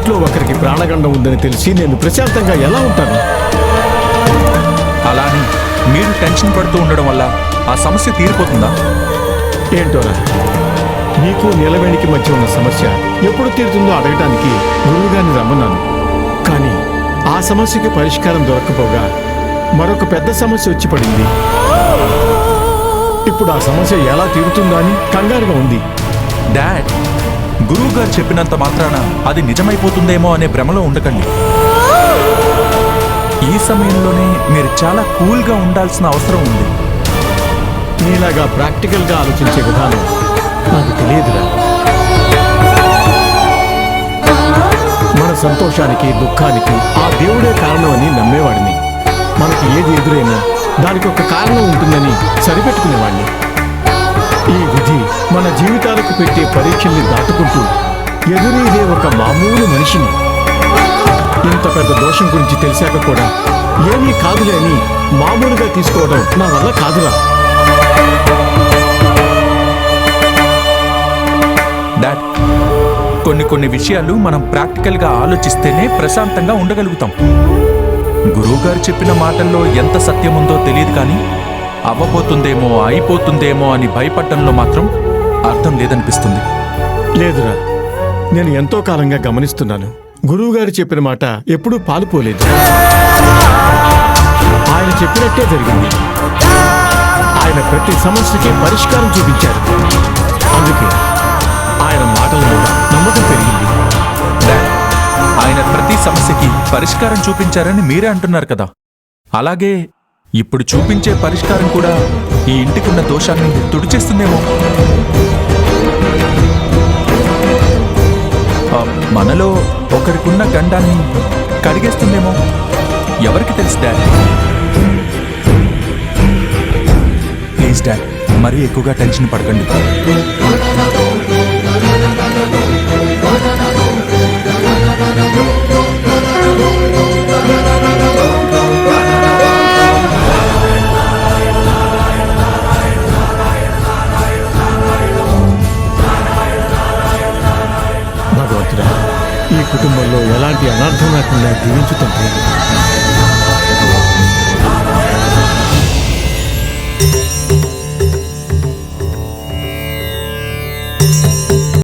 ఇంట్లో ఒకరికి ప్రాణగండం ఉందని తెలిసి నేను ప్రశాంతంగా ఎలా ఉంటాను? అలాని మీరు టెన్షన్ పడుతూ ఉండడం వల్ల ఆ సమస్య తీరిపోతుందా? ఏంటోరా, నీకు నీలవేణికి మధ్య ఉన్న సమస్య ఎప్పుడు తీరుతుందో అడగటానికి గురువుగారిని రమ్మన్నాను. కానీ ఆ సమస్యకి పరిష్కారం దొరక్కపోగా మరొక పెద్ద సమస్య వచ్చి పడింది. ఇప్పుడు ఆ సమస్య ఎలా తీరుతుందో అని కంగారుగా ఉంది. డాడ్, గురువు గారు చెప్పినంత మాత్రాన అది నిజమైపోతుందేమో అనే భ్రమలో ఉండకండి. ఈ సమయంలోనే మీరు చాలా కూల్గా ఉండాల్సిన అవసరం ఉంది. నీలాగా ప్రాక్టికల్గా ఆలోచించే విధానం నాకు తెలియదురా. మన సంతోషానికి దుఃఖానికి ఆ దేవుడే కారణం అని నమ్మేవాడిని. మనకి ఏది ఎదురైనా దానికి ఒక కారణం ఉంటుందని సరిపెట్టుకునేవాడిని. ఈ విధి మన జీవితాలకు పెట్టే పరీక్షల్ని దాటుకుంటూ ఎదురీదే ఒక మామూలు మనిషిని. ఇంత పెద్ద దోషం గురించి తెలిసాక కూడా ఏమీ కాదులే అని మామూలుగా తీసుకోవడం నా వల్ల కాదురా. డాడ్, కొన్ని విషయాలు మనం ప్రాక్టికల్గా ఆలోచిస్తేనే ప్రశాంతంగా ఉండగలుగుతాం. గురువుగారు చెప్పిన మాటల్లో ఎంత సత్యం ఉందో తెలియదు, కానీ అవ్వబోతుందేమో అయిపోతుందేమో అని భయపడటంలో మాత్రం అర్థం లేదనిపిస్తుంది. లేదురా, నేను ఎంతో కాలంగా గమనిస్తున్నాను. గురువుగారు చెప్పిన మాట ఎప్పుడూ పాలుపోలేదు. ఆయన చెప్పినట్టే జరిగింది. ఆయన ప్రతి సమస్యకి పరిష్కారం చూపించారు. అందుకే ఆయన మాటల మీద నమ్మకం పెరిగింది. ఆయన ప్రతి సమస్యకి పరిష్కారం చూపించారని మీరే అంటున్నారు కదా. అలాగే ఇప్పుడు చూపించే పరిష్కారం కూడా ఈ ఇంటికున్న దోషాన్ని తుడిచేస్తుందేమో. మనలో ఒకరికున్న గండాన్ని కడిగేస్తుందేమో. ఎవరికి తెలుసు డాడ్? ప్లీజ్ డాడ్, మరీ ఎక్కువగా టెన్షన్ పడకండి. భగవంతుడా, ఈ కుటుంబంలో ఎలాంటి అనర్థం లేకుండా దీవించు తండ్రి.